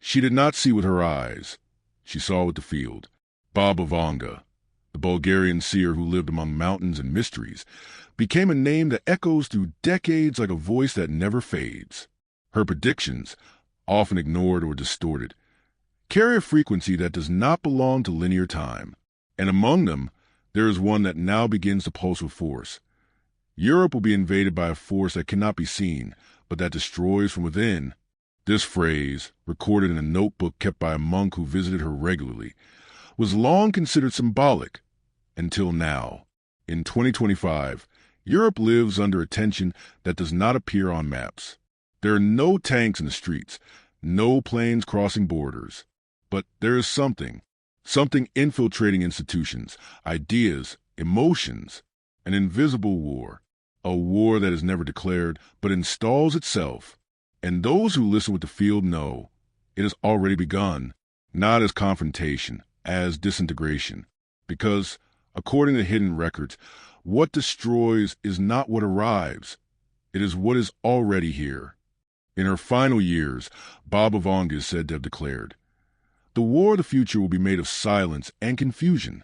She did not see with her eyes. She saw with the field. Baba Vanga, the Bulgarian seer who lived among mountains and mysteries, became a name that echoes through decades like a voice that never fades. Her predictions, often ignored or distorted, carry a frequency that does not belong to linear time. And among them, there is one that now begins to pulse with force. Europe will be invaded by a force that cannot be seen, but that destroys from within. This phrase, recorded in a notebook kept by a monk who visited her regularly, was long considered symbolic, until now. In 2025, Europe lives under a tension that does not appear on maps. There are no tanks in the streets, no planes crossing borders. But there is something infiltrating institutions, ideas, emotions, an invisible war, a war that is never declared but installs itself. And those who listen with the field know it has already begun, not as confrontation, as disintegration. Because, according to hidden records, what destroys is not what arrives. It is what is already here. In her final years, Baba Vanga is said to have declared, "The war of the future will be made of silence and confusion."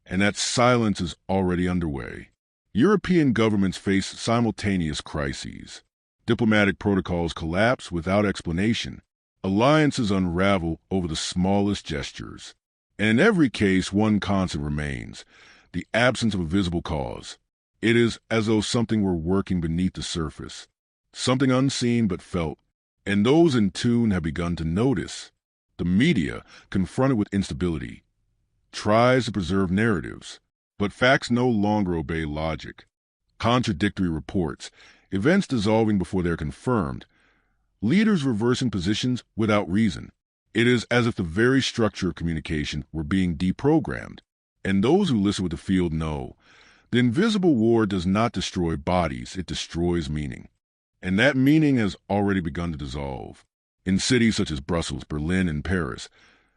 And that silence is already underway. European governments face simultaneous crises. Diplomatic protocols collapse without explanation. Alliances unravel over the smallest gestures. And in every case, one constant remains: the absence of a visible cause. It is as though something were working beneath the surface, something unseen but felt, and those in tune have begun to notice. The media, confronted with instability, tries to preserve narratives, but facts no longer obey logic. Contradictory reports, events dissolving before they're confirmed, leaders reversing positions without reason. It is as if the very structure of communication were being deprogrammed. And those who listen with the field know the invisible war does not destroy bodies, it destroys meaning. And that meaning has already begun to dissolve. In cities such as Brussels, Berlin, and Paris,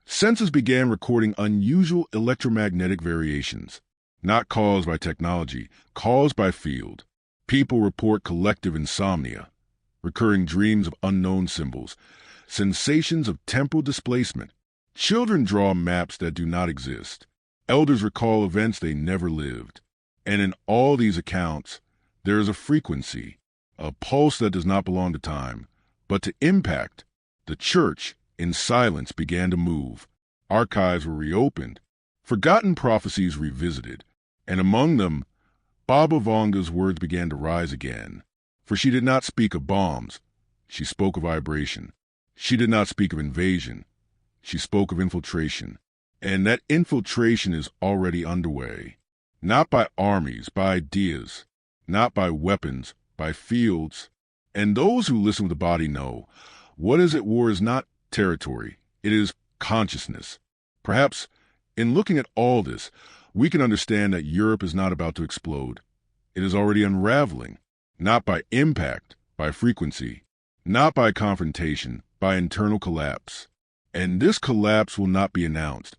sensors began recording unusual electromagnetic variations, not caused by technology, caused by field. People report collective insomnia, recurring dreams of unknown symbols, sensations of temporal displacement. Children draw maps that do not exist. Elders recall events they never lived. And in all these accounts, there is a frequency, a pulse that does not belong to time, but to impact. The church, in silence, began to move. Archives were reopened, forgotten prophecies revisited, and among them, Baba Vanga's words began to rise again. For she did not speak of bombs, she spoke of vibration. She did not speak of invasion, she spoke of infiltration. And that infiltration is already underway. Not by armies, by ideas, not by weapons, by fields. And those who listen with the body know what is at war is not territory, it is consciousness. Perhaps, in looking at all this, we can understand that Europe is not about to explode. It is already unraveling, not by impact, by frequency, not by confrontation, by internal collapse. And this collapse will not be announced.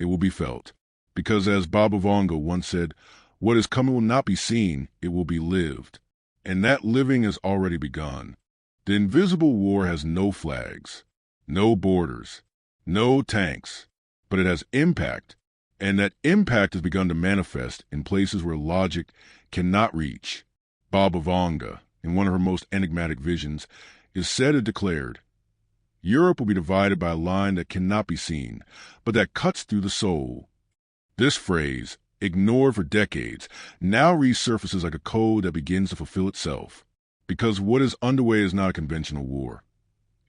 It will be felt. Because as Baba Vanga once said, what is coming will not be seen, it will be lived. And that living has already begun. The invisible war has no flags, no borders, no tanks, but it has impact, and that impact has begun to manifest in places where logic cannot reach. Baba Vanga, in one of her most enigmatic visions, is said and declared, Europe will be divided by a line that cannot be seen, but that cuts through the soul. This phrase, ignored for decades, now resurfaces like a code that begins to fulfill itself. Because what is underway is not a conventional war.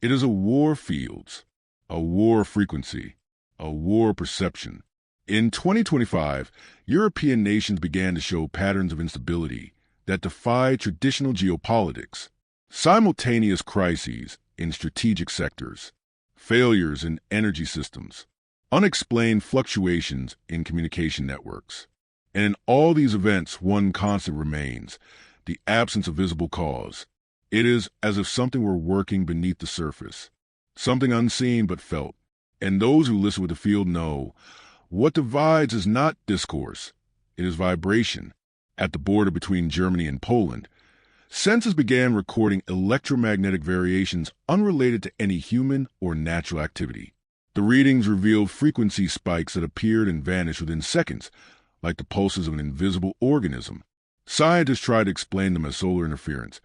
It is a war of fields, a war of frequency, a war of perception. In 2025, European nations began to show patterns of instability that defy traditional geopolitics. Simultaneous crises in strategic sectors, failures in energy systems, unexplained fluctuations in communication networks. And in all these events, one constant remains: the absence of visible cause. It is as if something were working beneath the surface, something unseen but felt. And those who listen with the field know what divides is not discourse, it is vibration. At the border between Germany and Poland, Sensors began recording electromagnetic variations unrelated to any human or natural activity. The readings revealed frequency spikes that appeared and vanished within seconds, like the pulses of an invisible organism. Scientists tried to explain them as solar interference,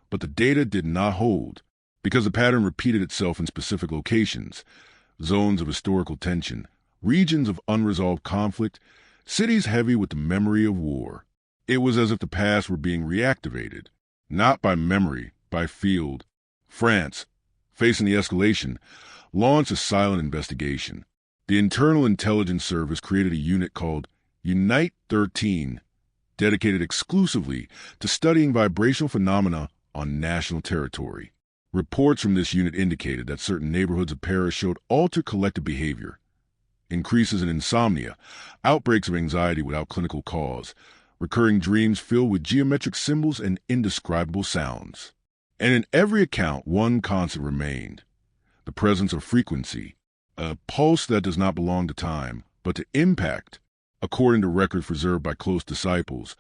but the data did not hold, because the pattern repeated itself in specific locations, zones of historical tension, regions of unresolved conflict, cities heavy with the memory of war. It was as if the past were being reactivated, not by memory, by field. France, facing the escalation, launched a silent investigation. The Internal Intelligence Service created a unit called Unite 13, dedicated exclusively to studying vibrational phenomena on national territory. Reports from this unit indicated that certain neighborhoods of Paris showed altered collective behavior, increases in insomnia, outbreaks of anxiety without clinical cause, recurring dreams filled with geometric symbols and indescribable sounds. And in every account, one constant remained: the presence of frequency, a pulse that does not belong to time, but to impact. According to records preserved by close disciples,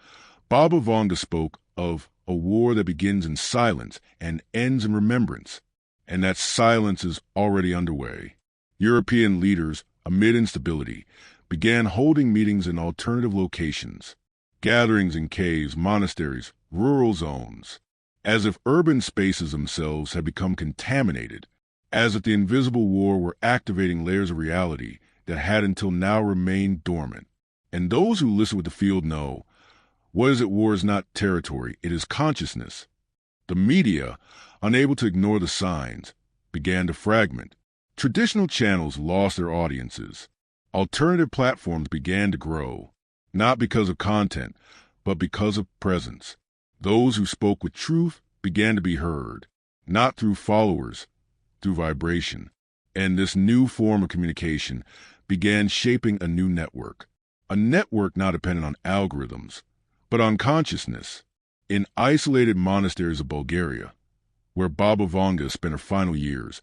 Baba Vanga spoke of a war that begins in silence and ends in remembrance, and that silence is already underway. European leaders, amid instability, began holding meetings in alternative locations, gatherings in caves, monasteries, rural zones, as if urban spaces themselves had become contaminated, as if the invisible war were activating layers of reality that had until now remained dormant. And those who listen with the field know, what is at war is not territory, it is consciousness. The media, unable to ignore the signs, began to fragment. Traditional channels lost their audiences. Alternative platforms began to grow, not because of content, but because of presence. Those who spoke with truth began to be heard, not through followers, through vibration. And this new form of communication began shaping a new network. A network not dependent on algorithms, but on consciousness. In isolated monasteries of Bulgaria, where Baba Vanga spent her final years,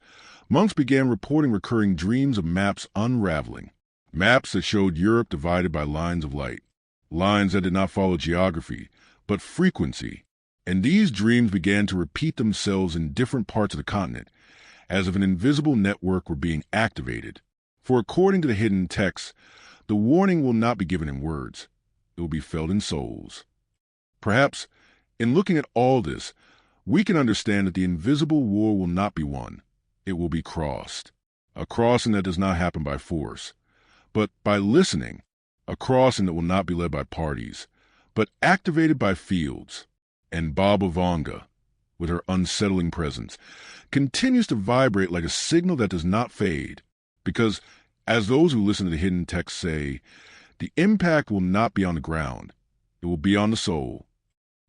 monks began reporting recurring dreams of maps unraveling, maps that showed Europe divided by lines of light, lines that did not follow geography, but frequency. And these dreams began to repeat themselves in different parts of the continent, as if an invisible network were being activated. For according to the hidden texts, the warning will not be given in words. It will be felt in souls. Perhaps, in looking at all this, we can understand that the invisible war will not be won. It will be crossed. A crossing that does not happen by force, but by listening. A crossing that will not be led by parties, but activated by fields. And Baba Vanga, with her unsettling presence, continues to vibrate like a signal that does not fade. Because, as those who listen to the hidden text say, the impact will not be on the ground. It will be on the soul.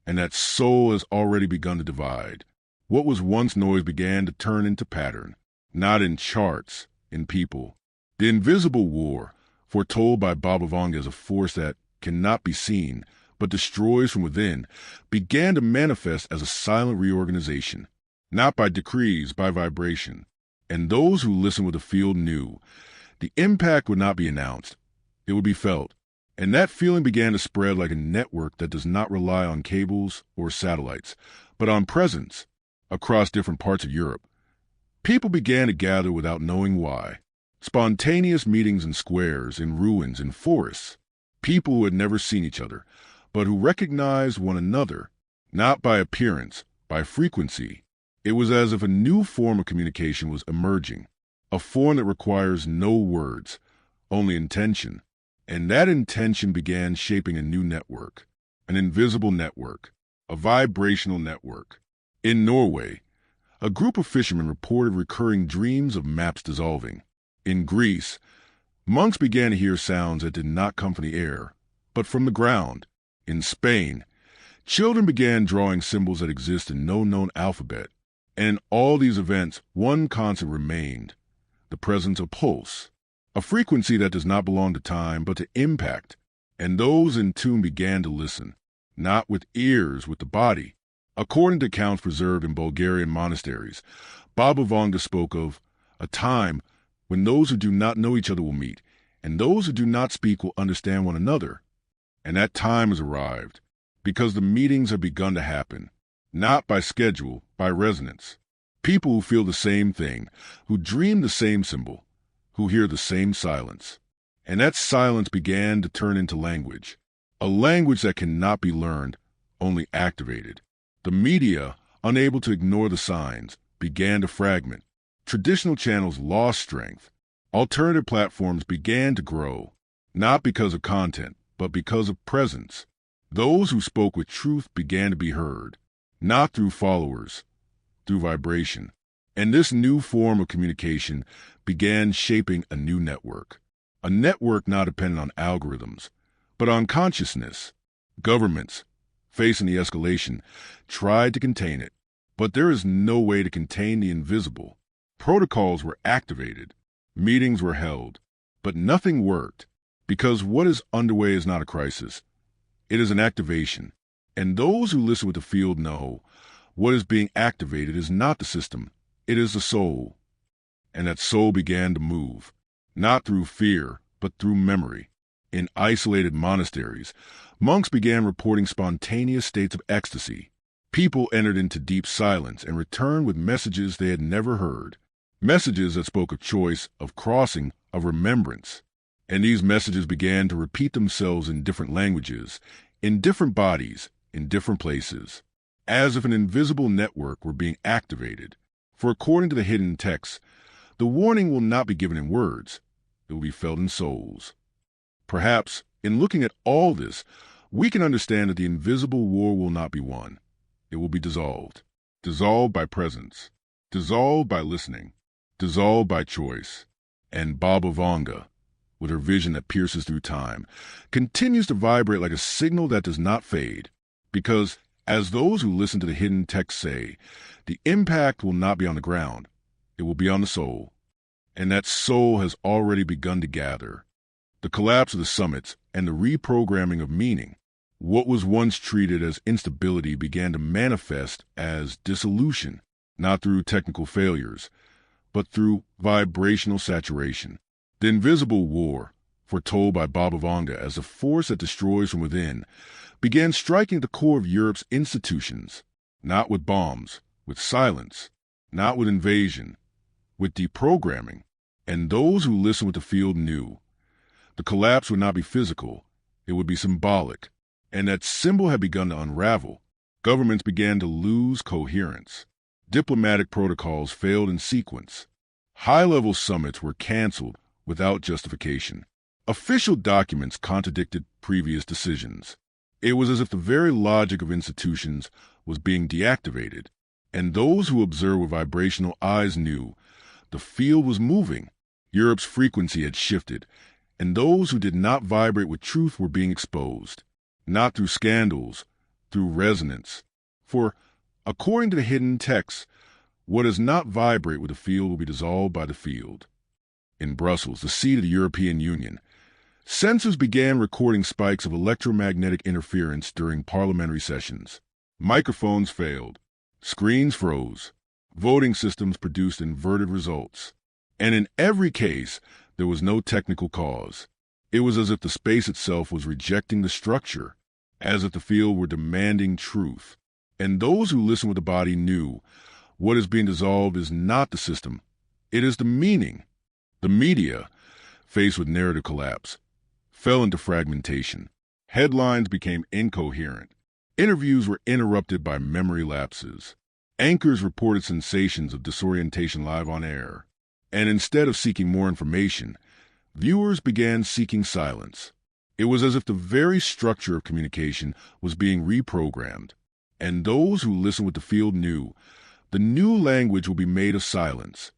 And that soul has already begun to divide. What was once noise began to turn into pattern, not in charts, in people. The invisible war, foretold by Baba Vanga as a force that cannot be seen, but destroys from within, began to manifest as a silent reorganization, not by decrees, by vibration. And those who listened with the field knew the impact would not be announced. It would be felt. And that feeling began to spread like a network that does not rely on cables or satellites, but on presence across different parts of Europe. People began to gather without knowing why. Spontaneous meetings in squares, in ruins, in forests. People who had never seen each other, but who recognized one another, not by appearance, by frequency. It was as if a new form of communication was emerging, a form that requires no words, only intention. And that intention began shaping a new network, an invisible network, a vibrational network. In Norway, a group of fishermen reported recurring dreams of maps dissolving. In Greece, monks began to hear sounds that did not come from the air, but from the ground. In Spain, children began drawing symbols that exist in no known alphabet. And in all these events, one constant remained: the presence of pulse, a frequency that does not belong to time, but to impact. And those in tune began to listen, not with ears, with the body. According to accounts preserved in Bulgarian monasteries, Baba Vanga spoke of a time when those who do not know each other will meet, and those who do not speak will understand one another. And that time has arrived, because the meetings have begun to happen, not by schedule, by resonance. People who feel the same thing, who dream the same symbol, who hear the same silence. And that silence began to turn into language, a language that cannot be learned, only activated. The media, unable to ignore the signs, began to fragment. Traditional channels lost strength. Alternative platforms began to grow, not because of content, but because of presence. Those who spoke with truth began to be heard, not through followers, through vibration. And this new form of communication began shaping a new network. A network not dependent on algorithms, but on consciousness. Governments, facing the escalation, tried to contain it. But there is no way to contain the invisible. Protocols were activated. Meetings were held. But nothing worked, because what is underway is not a crisis. It is an activation. And those who listen with the field know what is being activated is not the system. It is the soul. And that soul began to move, not through fear, but through memory. In isolated monasteries, monks began reporting spontaneous states of ecstasy. People entered into deep silence and returned with messages they had never heard. Messages that spoke of choice, of crossing, of remembrance. And these messages began to repeat themselves in different languages, in different bodies, in different places, as if an invisible network were being activated. For according to the hidden texts, the warning will not be given in words, it will be felt in souls. Perhaps, in looking at all this, we can understand that the invisible war will not be won. It will be dissolved. Dissolved by presence. Dissolved by listening. Dissolved by choice. And Baba Vanga, with her vision that pierces through time, continues to vibrate like a signal that does not fade. Because, as those who listen to the hidden text say, the impact will not be on the ground. It will be on the soul. And that soul has already begun to gather. The collapse of the summits and the reprogramming of meaning. What was once treated as instability began to manifest as dissolution, not through technical failures, but through vibrational saturation. The invisible war, foretold by Baba Vanga as a force that destroys from within, began striking at the core of Europe's institutions, not with bombs, with silence, not with invasion, with deprogramming. And those who listened with the field knew the collapse would not be physical, it would be symbolic. And that symbol had begun to unravel. Governments began to lose coherence. Diplomatic protocols failed in sequence. High-level summits were canceled without justification. Official documents contradicted previous decisions. It was as if the very logic of institutions was being deactivated. And those who observed with vibrational eyes knew the field was moving. Europe's frequency had shifted, and those who did not vibrate with truth were being exposed. Not through scandals, through resonance. For, according to the hidden texts, what does not vibrate with the field will be dissolved by the field. In Brussels, the seat of the European Union, sensors began recording spikes of electromagnetic interference during parliamentary sessions. Microphones failed. Screens froze. Voting systems produced inverted results. And in every case, there was no technical cause. It was as if the space itself was rejecting the structure, as if the field were demanding truth. And those who listened with the body knew what is being dissolved is not the system. It is the meaning. The media, faced with narrative collapse, fell into fragmentation. Headlines became incoherent. Interviews were interrupted by memory lapses. Anchors reported sensations of disorientation live on air. And instead of seeking more information, viewers began seeking silence. It was as if the very structure of communication was being reprogrammed. And those who listened with the field knew the new language will be made of silence.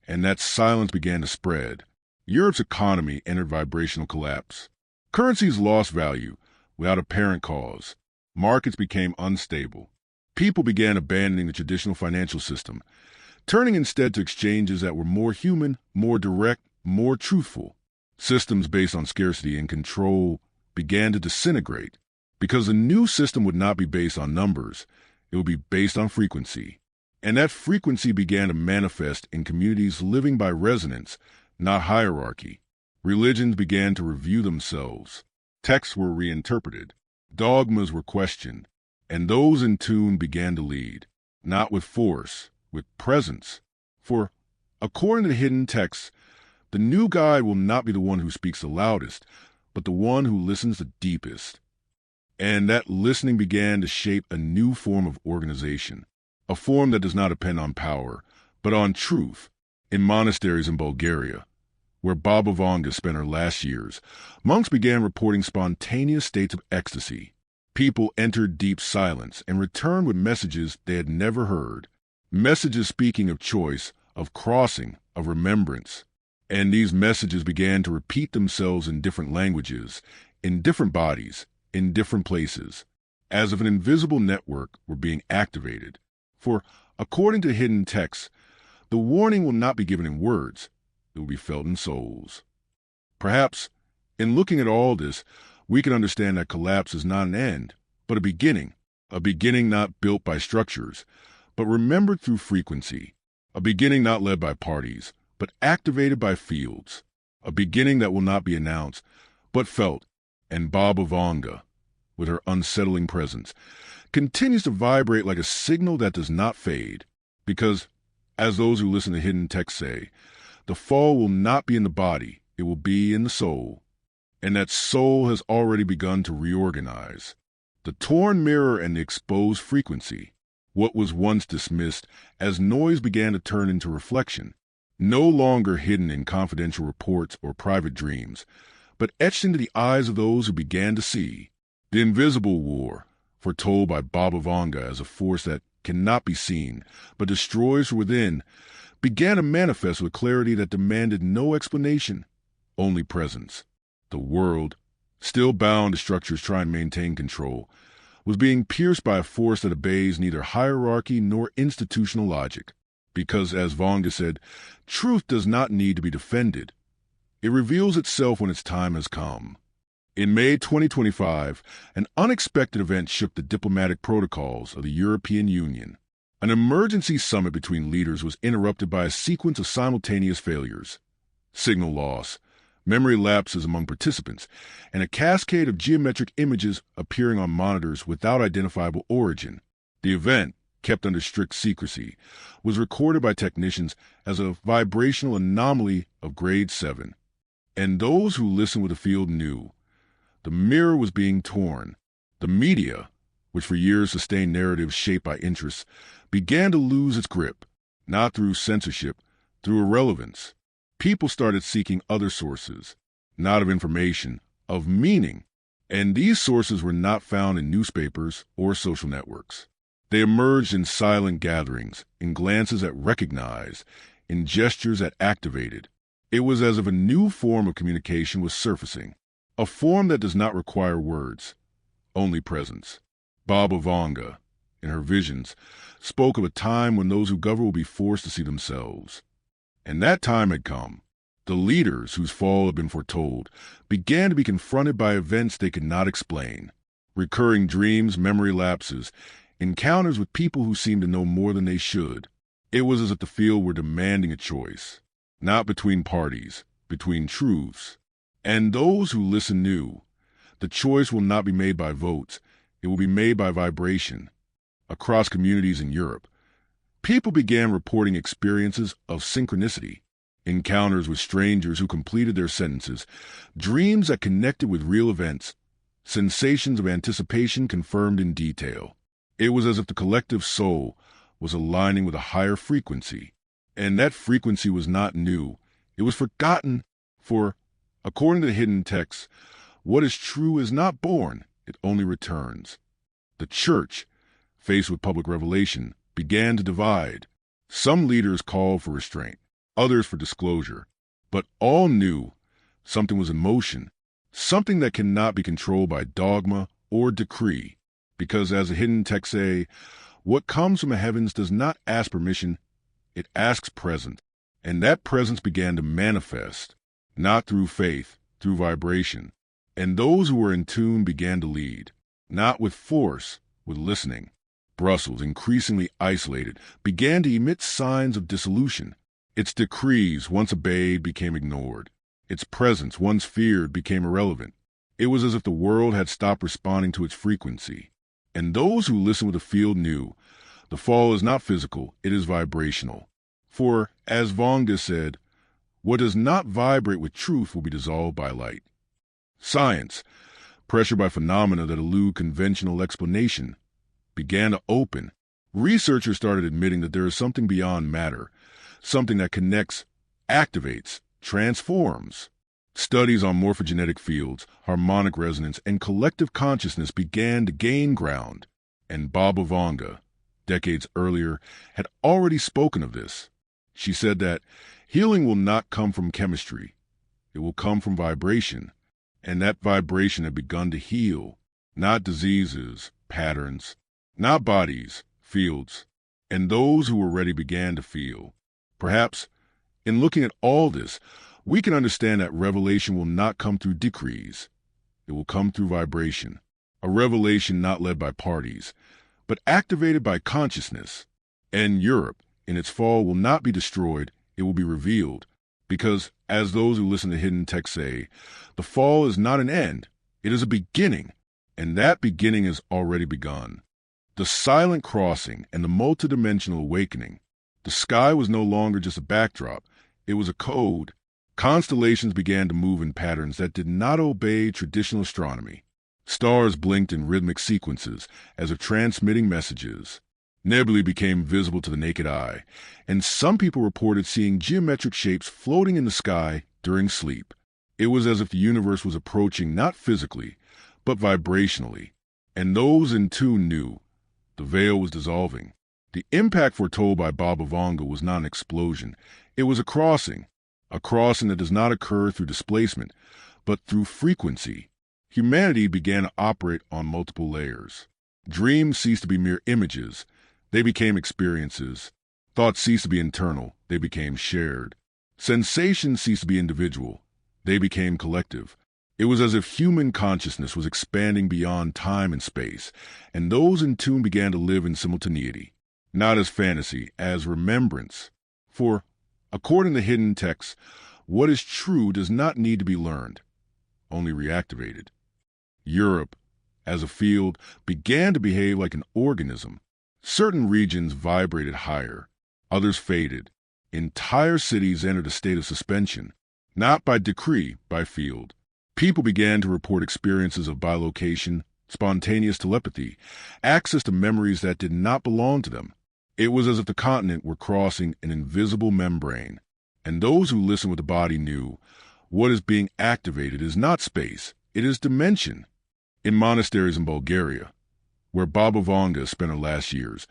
And that silence began to spread. Europe's economy entered vibrational collapse. Currencies lost value without apparent cause. Markets became unstable. People began abandoning the traditional financial system, turning instead to exchanges that were more human, more direct, more truthful. Systems based on scarcity and control began to disintegrate, because the new system would not be based on numbers, it would be based on frequency. And that frequency began to manifest in communities living by resonance, not hierarchy. Religions began to review themselves. Texts were reinterpreted. Dogmas were questioned. and those in tune began to lead, not with force, with presence. For, according to the hidden texts, the new guide will not be the one who speaks the loudest, but the one who listens the deepest. And that listening began to shape a new form of organization, a form that does not depend on power, but on truth. In monasteries in Bulgaria, where Baba Vanga spent her last years, monks began reporting spontaneous states of ecstasy. People entered deep silence and returned with messages they had never heard, messages speaking of choice, of crossing, of remembrance. And these messages began to repeat themselves in different languages, in different bodies, in different places, as if an invisible network were being activated. For, according to hidden texts, the warning will not be given in words, it will be felt in souls. Perhaps, in looking at all this, we can understand that collapse is not an end, but a beginning not built by structures, but remembered through frequency, a beginning not led by parties, but activated by fields, a beginning that will not be announced, but felt. And Baba Vanga, with her unsettling presence, continues to vibrate like a signal that does not fade, because, as those who listen to hidden texts say, the fall will not be in the body, it will be in the soul. And that soul has already begun to reorganize. The torn mirror and the exposed frequency, what was once dismissed as noise, began to turn into reflection, no longer hidden in confidential reports or private dreams, but etched into the eyes of those who began to see. The invisible war, foretold by Baba Vanga as a force that cannot be seen, but destroys from within, began to manifest with clarity that demanded no explanation, only presence. The world, still bound to structures trying to maintain control, was being pierced by a force that obeys neither hierarchy nor institutional logic. Because, as Vanga said, truth does not need to be defended. It reveals itself when its time has come. In May 2025, an unexpected event shook the diplomatic protocols of the European Union. An emergency summit between leaders was interrupted by a sequence of simultaneous failures. Signal loss, memory lapses among participants, and a cascade of geometric images appearing on monitors without identifiable origin. The event, kept under strict secrecy, was recorded by technicians as a vibrational anomaly of grade 7. And those who listened with the field knew. The mirror was being torn. The media, which for years sustained narratives shaped by interests, began to lose its grip, not through censorship, through irrelevance. People started seeking other sources, not of information, of meaning, and these sources were not found in newspapers or social networks. They emerged in silent gatherings, in glances that recognized, in gestures that activated. It was as if a new form of communication was surfacing, a form that does not require words, only presence. Baba Vanga, in her visions, spoke of a time when those who govern will be forced to see themselves. And that time had come. The leaders whose fall had been foretold began to be confronted by events they could not explain. Recurring dreams, memory lapses, encounters with people who seemed to know more than they should. It was as if the field were demanding a choice, not between parties, between truths. And those who listened knew. The choice will not be made by votes, it will be made by vibration. Across communities in Europe, people began reporting experiences of synchronicity, encounters with strangers who completed their sentences, dreams that connected with real events, sensations of anticipation confirmed in detail. It was as if the collective soul was aligning with a higher frequency, and that frequency was not new. It was forgotten, for, according to the hidden texts, what is true is not born, it only returns. The church, faced with public revelation, began to divide. Some leaders called for restraint, others for disclosure, but all knew something was in motion, something that cannot be controlled by dogma or decree, because as the hidden texts say, what comes from the heavens does not ask permission, it asks presence, and that presence began to manifest, not through faith, through vibration, and those who were in tune began to lead, not with force, with listening. Brussels, increasingly isolated, began to emit signs of dissolution. Its decrees, once obeyed, became ignored. Its presence, once feared, became irrelevant. It was as if the world had stopped responding to its frequency. And those who listened with the field knew the fall is not physical, it is vibrational. For, as Vanga said, what does not vibrate with truth will be dissolved by light. Science, pressured by phenomena that elude conventional explanation, began to open. Researchers started admitting that there is something beyond matter, something that connects, activates, transforms. Studies on morphogenetic fields, harmonic resonance, and collective consciousness began to gain ground, and Baba Vanga, decades earlier, had already spoken of this. She said that healing will not come from chemistry. It will come from vibration, and that vibration had begun to heal, not diseases, patterns, not bodies, fields, and those who were ready began to feel. Perhaps, in looking at all this, we can understand that revelation will not come through decrees. It will come through vibration, a revelation not led by parties, but activated by consciousness. And Europe, in its fall, will not be destroyed, it will be revealed. Because, as those who listen to hidden texts say, the fall is not an end, it is a beginning, and that beginning has already begun. The silent crossing and the multidimensional awakening. The sky was no longer just a backdrop, it was a code. Constellations began to move in patterns that did not obey traditional astronomy. Stars blinked in rhythmic sequences as if transmitting messages. Nebulae became visible to the naked eye, and some people reported seeing geometric shapes floating in the sky during sleep. It was as if the universe was approaching not physically, but vibrationally, and those in tune knew the veil was dissolving. The impact foretold by Baba Vanga was not an explosion, it was a crossing that does not occur through displacement, but through frequency. Humanity began to operate on multiple layers. Dreams ceased to be mere images, they became experiences. Thoughts ceased to be internal, they became shared. Sensations ceased to be individual, they became collective. It was as if human consciousness was expanding beyond time and space, and those in tune began to live in simultaneity, not as fantasy, as remembrance. For, according to hidden texts, what is true does not need to be learned, only reactivated. Europe, as a field, began to behave like an organism. Certain regions vibrated higher, others faded. Entire cities entered a state of suspension, not by decree, by field. People began to report experiences of bilocation, spontaneous telepathy, access to memories that did not belong to them. It was as if the continent were crossing an invisible membrane, and those who listened with the body knew what is being activated is not space, it is dimension. In monasteries in Bulgaria, where Baba Vanga spent her last years,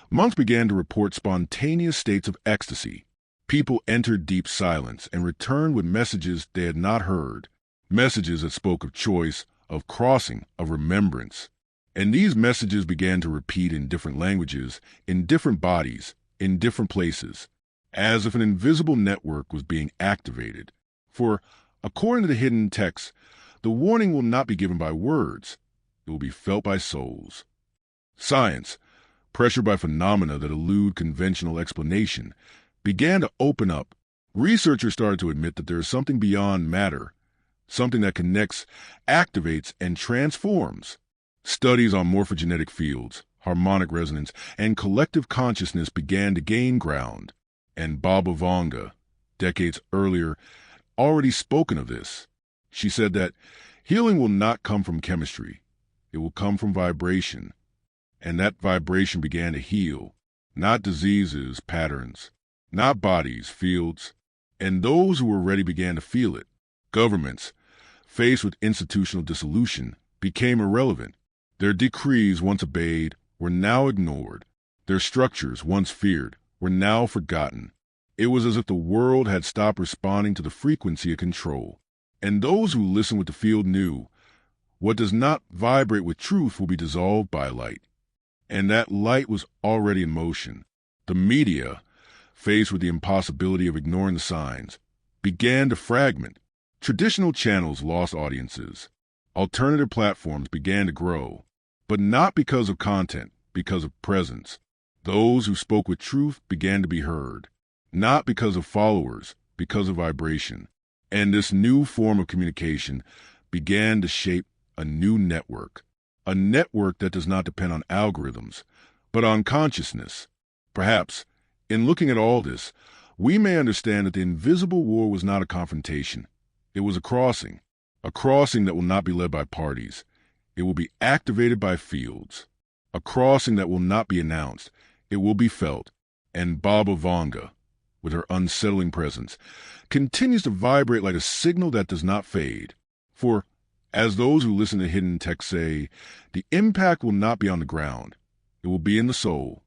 monks began to report spontaneous states of ecstasy. People entered deep silence and returned with messages they had not heard, messages that spoke of choice, of crossing, of remembrance. And these messages began to repeat in different languages, in different bodies, in different places, as if an invisible network was being activated. For, according to the hidden texts, the warning will not be given by words, it will be felt by souls. Science, pressured by phenomena that elude conventional explanation, began to open up. Researchers started to admit that there is something beyond matter, something that connects, activates, and transforms. Studies on morphogenetic fields, harmonic resonance, and collective consciousness began to gain ground, and Baba Vanga, decades earlier, already spoken of this. She said that healing will not come from chemistry, it will come from vibration, and that vibration began to heal, not diseases, patterns, not bodies, fields, and those who were ready began to feel it. Governments, faced with institutional dissolution, became irrelevant. Their decrees, once obeyed, were now ignored. Their structures, once feared, were now forgotten. It was as if the world had stopped responding to the frequency of control. And those who listened with the field knew what does not vibrate with truth will be dissolved by light. And that light was already in motion. The media, faced with the impossibility of ignoring the signs, began to fragment. Traditional channels lost audiences. Alternative platforms began to grow, but not because of content, because of presence. Those who spoke with truth began to be heard, not because of followers, because of vibration. And this new form of communication began to shape a new network, a network that does not depend on algorithms, but on consciousness. Perhaps, in looking at all this, we may understand that the invisible war was not a confrontation. It was a crossing that will not be led by parties. It will be activated by fields, a crossing that will not be announced. It will be felt. And Baba Vanga, with her unsettling presence, continues to vibrate like a signal that does not fade. For, as those who listen to hidden texts say, the impact will not be on the ground. It will be in the soul.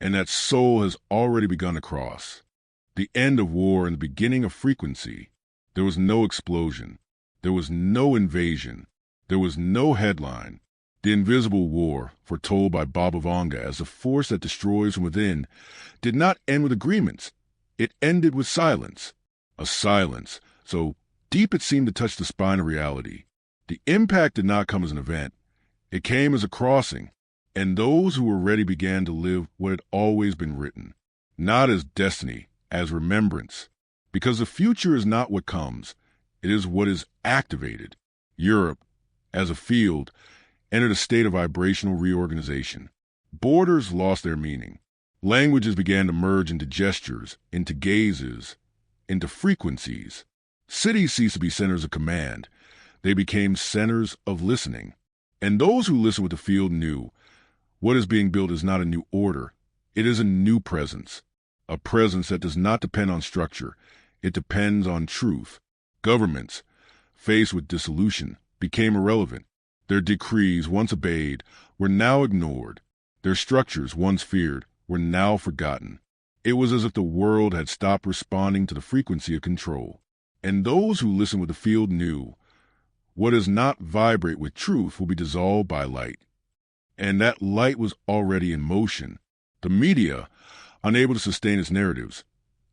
And that soul has already begun to cross. The end of war and the beginning of frequency. There was no explosion. There was no invasion. There was no headline. The invisible war, foretold by Baba Vanga as a force that destroys from within, did not end with agreements. It ended with silence. A silence so deep it seemed to touch the spine of reality. The impact did not come as an event. It came as a crossing, and those who were ready began to live what had always been written, not as destiny, as remembrance. Because the future is not what comes, it is what is activated. Europe, as a field, entered a state of vibrational reorganization. Borders lost their meaning. Languages began to merge into gestures, into gazes, into frequencies. Cities ceased to be centers of command. They became centers of listening. And those who listened with the field knew what is being built is not a new order. It is a new presence, a presence that does not depend on structure. It depends on truth. Governments, faced with dissolution, became irrelevant. Their decrees, once obeyed, were now ignored. Their structures, once feared, were now forgotten. It was as if the world had stopped responding to the frequency of control. And those who listened with the field knew what does not vibrate with truth will be dissolved by light. And that light was already in motion. The media, unable to sustain its narratives,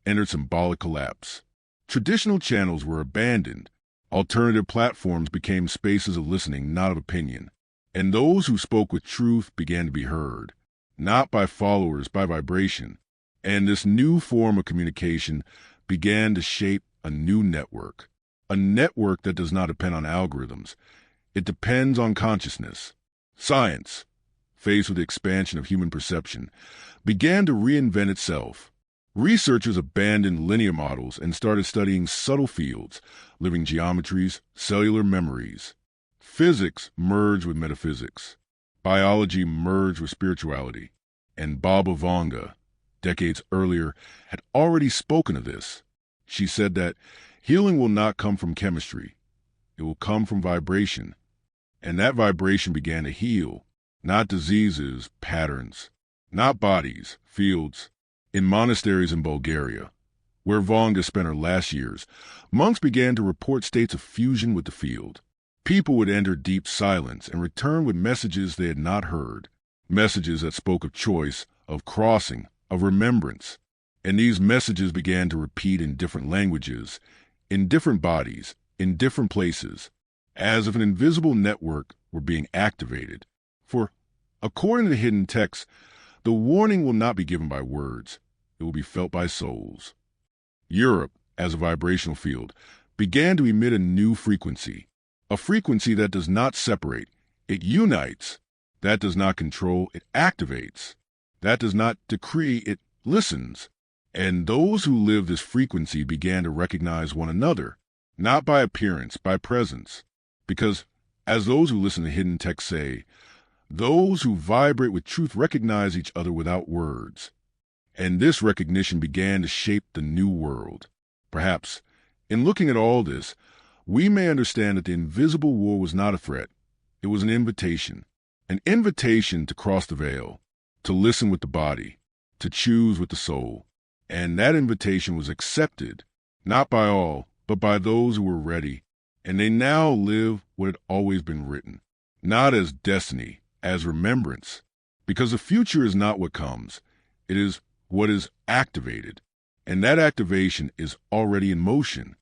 entered symbolic collapse. Traditional channels were abandoned. Alternative platforms became spaces of listening, not of opinion. And those who spoke with truth began to be heard, not by followers, by vibration. And this new form of communication began to shape a new network. A network that does not depend on algorithms. It depends on consciousness. Science, faced with the expansion of human perception, began to reinvent itself. Researchers abandoned linear models and started studying subtle fields, living geometries, cellular memories. Physics merged with metaphysics. Biology merged with spirituality. And Baba Vanga, decades earlier, had already spoken of this. She said that healing will not come from chemistry. It will come from vibration. And that vibration began to heal, not diseases, patterns, not bodies, fields. In monasteries in Bulgaria, where Vanga spent her last years, monks began to report states of fusion with the field. People would enter deep silence and return with messages they had not heard, messages that spoke of choice, of crossing, of remembrance. And these messages began to repeat in different languages, in different bodies, in different places, as if an invisible network were being activated. For, according to the hidden texts, the warning will not be given by words. It will be felt by souls. Europe, as a vibrational field, began to emit a new frequency, a frequency that does not separate. It unites. That does not control. It activates. That does not decree. It listens. And those who live this frequency began to recognize one another, not by appearance, by presence. Because, as those who listen to hidden texts say, those who vibrate with truth recognize each other without words. And this recognition began to shape the new world. Perhaps, in looking at all this, we may understand that the invisible war was not a threat. It was an invitation to cross the veil, to listen with the body, to choose with the soul. And that invitation was accepted, not by all, but by those who were ready. And they now live what had always been written, not as destiny, as remembrance. Because the future is not what comes. It is what is activated, and that activation is already in motion.